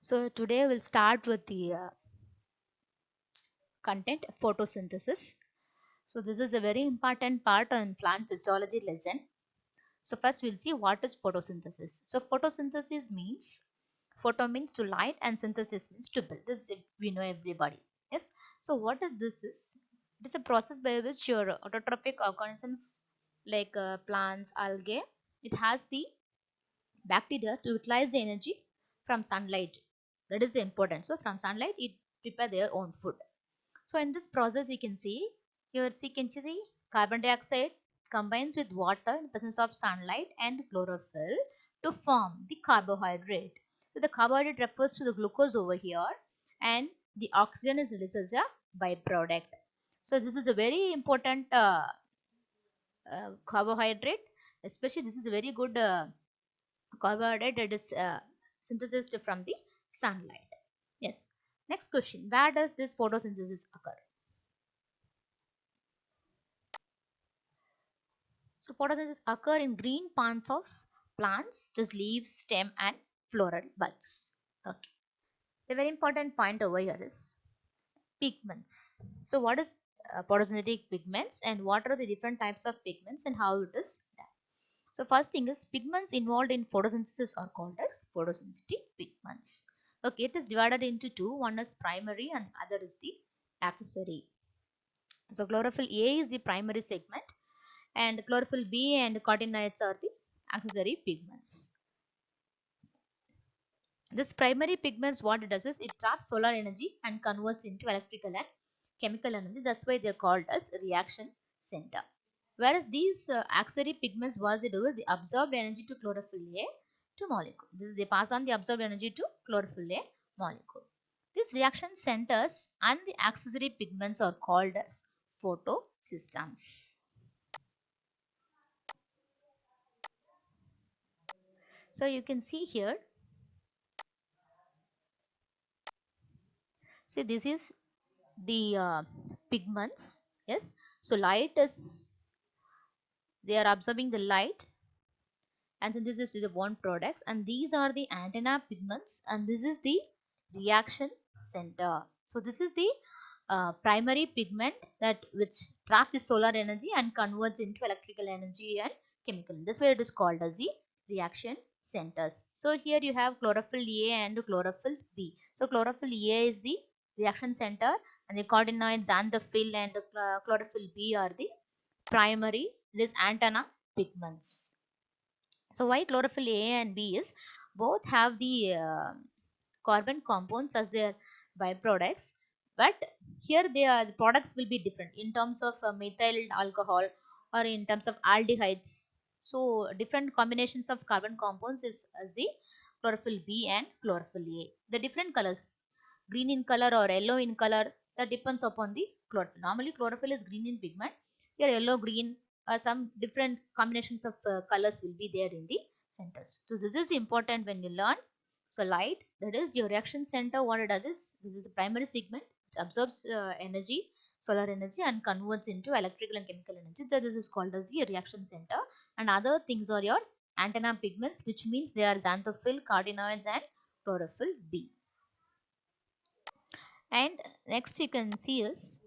So today we'll start with the content photosynthesis. So this is a very important part on plant physiology lesson. So first we'll see what is photosynthesis. So photosynthesis means photo means to light and synthesis means to build. This we know everybody. Yes. So what is this is? It is a process by which your autotrophic organisms like plants, algae, it has the bacteria to utilize the energy from sunlight. That is important. So from sunlight it prepare their own food. So in this process we can see here can you see carbon dioxide combines with water in the presence of sunlight and chlorophyll to form the carbohydrate. So the carbohydrate refers to the glucose over here and the oxygen is released as a byproduct. So this is a very important carbohydrate, especially this is a very good carbohydrate that is synthesized from the sunlight. Yes. Next question. Where does this photosynthesis occur? So photosynthesis occur in green parts of plants, just leaves, stem and floral buds. Okay. The very important point over here is pigments. So what is photosynthetic pigments and what are the different types of pigments and how it is done? So first thing is pigments involved in photosynthesis are called as photosynthetic pigments. Okay, it is divided into two. One is primary and other is the accessory. So chlorophyll A is the primary segment and chlorophyll B and carotenoids are the accessory pigments. This primary pigments what it does is it traps solar energy and converts into electrical and chemical energy. That's why they are called as reaction center. Whereas these auxiliary pigments what they do is they absorb energy to chlorophyll A to molecule. This is they pass on the absorbed energy to chlorophyll A molecule. These reaction centers and the accessory pigments are called as photosystems. So you can see here. See this is the pigments. Yes. So light is they are absorbing the light and synthesis is the one products and these are the antenna pigments and this is the reaction center. So this is the primary pigment that which traps the solar energy and converts into electrical energy and chemical. This way it is called as the reaction centers. So here you have chlorophyll A and chlorophyll B. So chlorophyll A is the reaction center and the carotenoids, xanthophyll and chlorophyll B are the primary this antenna pigments. So why chlorophyll A and B is both have the carbon compounds as their byproducts, but here the products will be different in terms of methyl alcohol or in terms of aldehydes. So different combinations of carbon compounds is as the chlorophyll B and chlorophyll A. The different colors, green in color or yellow in color, that depends upon the chlorophyll. Normally chlorophyll is green in pigment. Here yellow, green, some different combinations of colors will be there in the centers. So this is important when you learn. So light, that is your reaction center, what it does is this is the primary segment, it absorbs energy, solar energy and converts into electrical and chemical energy. So this is called as the reaction center. And other things are your antenna pigments, which means they are xanthophyll, carotenoids and chlorophyll B. And next you can see is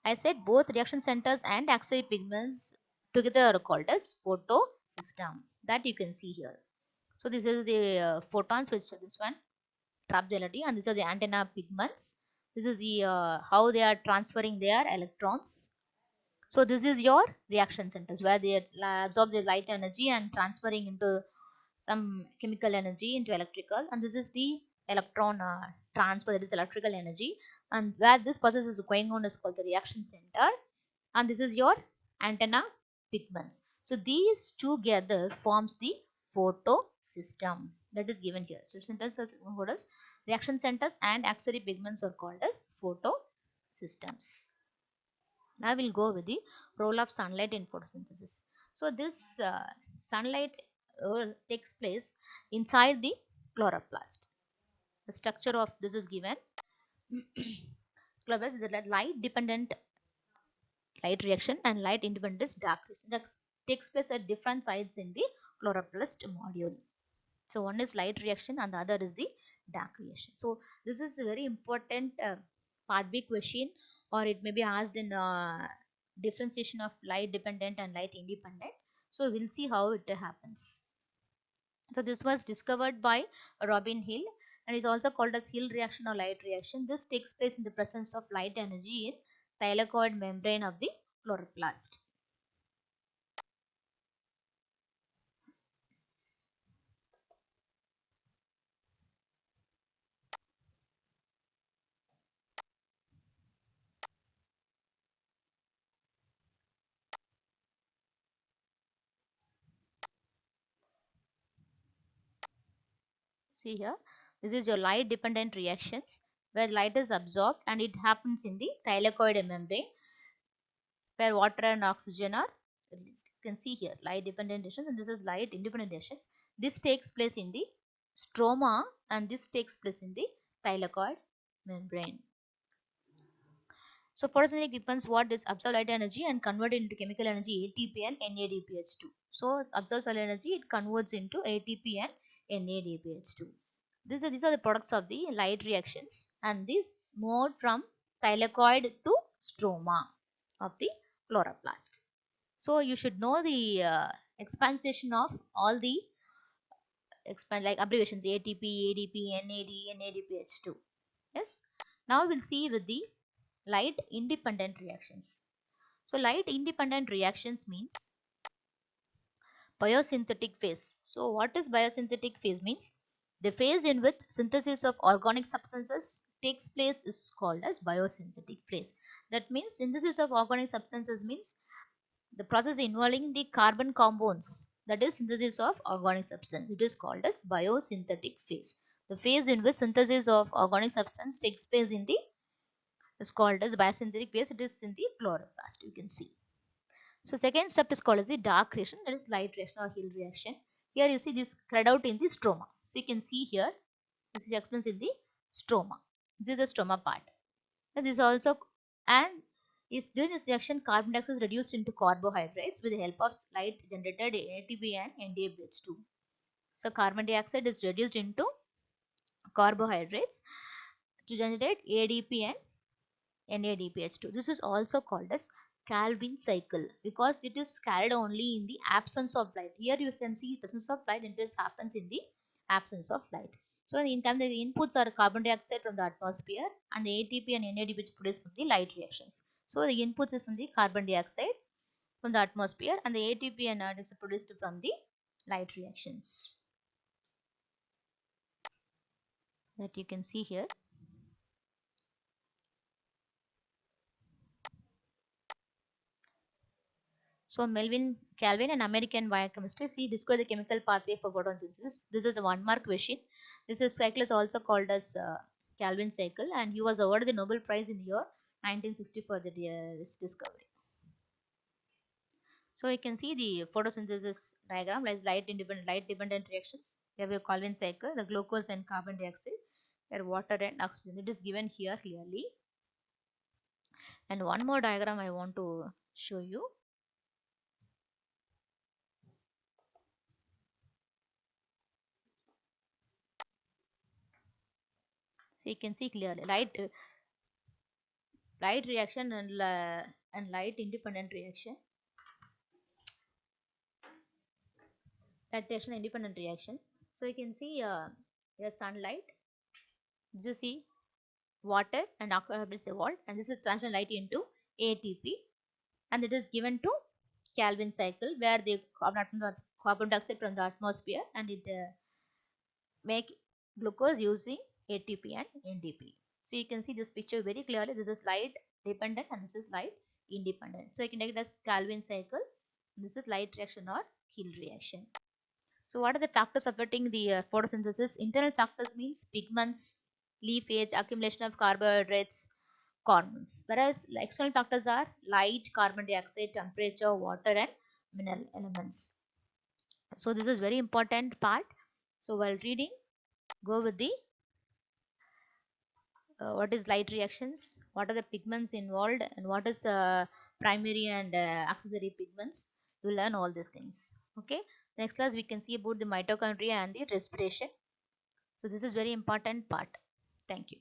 I said both reaction centers and axillary pigments together are called as photosystem, that you can see here. So this is the photons, which this one trap the energy, and these are the antenna pigments. This is the how they are transferring their electrons. So this is your reaction centers where they absorb the light energy and transferring into some chemical energy into electrical, and this is the electron transfer, that is electrical energy, and where this process is going on is called the reaction center, and this is your antenna pigments. So these together forms the photosystem that is given here. So synthesis what is reaction centers and auxiliary pigments are called as photosystems. Now we'll go with the role of sunlight in photosynthesis. So this sunlight takes place inside the chloroplast. The structure of this is given. Chloroplast is a light dependent light reaction and light independent is dark reaction that takes place at different sites in the chloroplast module. So one is light reaction and the other is the dark reaction. So this is a very important part B question, or it may be asked in differentiation of light dependent and light independent. So we'll see how it happens. So this was discovered by Robin Hill and is also called as Hill reaction or light reaction. This takes place in the presence of light energy in thylakoid membrane of the chloroplast. See here, this is your light dependent reactions where light is absorbed and it happens in the thylakoid membrane where water and oxygen are released. You can see here light dependent reactions and this is light independent reactions. This takes place in the stroma and this takes place in the thylakoid membrane. So photosynthetic depends what is absorbed light energy and converted into chemical energy ATP and NADPH2. So absorbed solar energy it converts into ATP and NADPH2. These are the products of the light reactions and this mode from thylakoid to stroma of the chloroplast. So you should know the expansion of all the expand like abbreviations ATP, ADP, NAD, NADPH2. Yes. Now we'll see with the light independent reactions. So light independent reactions means biosynthetic phase. So what is biosynthetic phase means? The phase in which synthesis of organic substances takes place is called as biosynthetic phase. That means synthesis of organic substances means the process involving the carbon compounds, that is synthesis of organic substance. It is called as biosynthetic phase. The phase in which synthesis of organic substance takes place in the is called as biosynthetic phase. It is in the chloroplast. You can see. So second step is called as the dark reaction, that is light reaction or Hill reaction. Here you see this spread out in the stroma. So you can see here this is explains in the stroma. This is the stroma part. And this also and is during this reaction carbon dioxide is reduced into carbohydrates with the help of light generated ATP and NADPH2. So carbon dioxide is reduced into carbohydrates to generate ADP and NADPH2. This is also called as Calvin cycle because it is carried only in the absence of light. Here you can see presence of light and this happens in the absence of light. So in time the inputs are carbon dioxide from the atmosphere and the ATP and NADPH produced from the light reactions. So the inputs is from the carbon dioxide from the atmosphere and the ATP and NAD is produced from the light reactions that you can see here. So Melvin Calvin, an American biochemist, he discovered the chemical pathway for photosynthesis. This is a one-mark question. This is cycle is also called as Calvin cycle, and he was awarded the Nobel Prize in the year 1960 for this discovery. So you can see the photosynthesis diagram like light dependent reactions. We have a Calvin cycle, the glucose and carbon dioxide, where water and oxygen. It is given here clearly. And one more diagram I want to show you. So you can see clearly light reaction and light independent reaction. Light reaction independent reactions. So you can see here sunlight. This is see water and aqueous evolved, and this is transfer light into ATP, and it is given to Calvin cycle where the carbon dioxide from the atmosphere and it make glucose using ATP and NDP. So you can see this picture very clearly. This is light dependent and this is light independent. So you can take it as Calvin cycle. This is light reaction or Hill reaction. So what are the factors affecting the photosynthesis? Internal factors means pigments, leaf age, accumulation of carbohydrates, hormones. Whereas external factors are light, carbon dioxide, temperature, water and mineral elements. So this is very important part. So while reading, go with the what is light reactions, what are the pigments involved, and what is primary and accessory pigments. You will learn all these things. Okay. Next class we can see about the mitochondria and the respiration. So this is very important part. Thank you.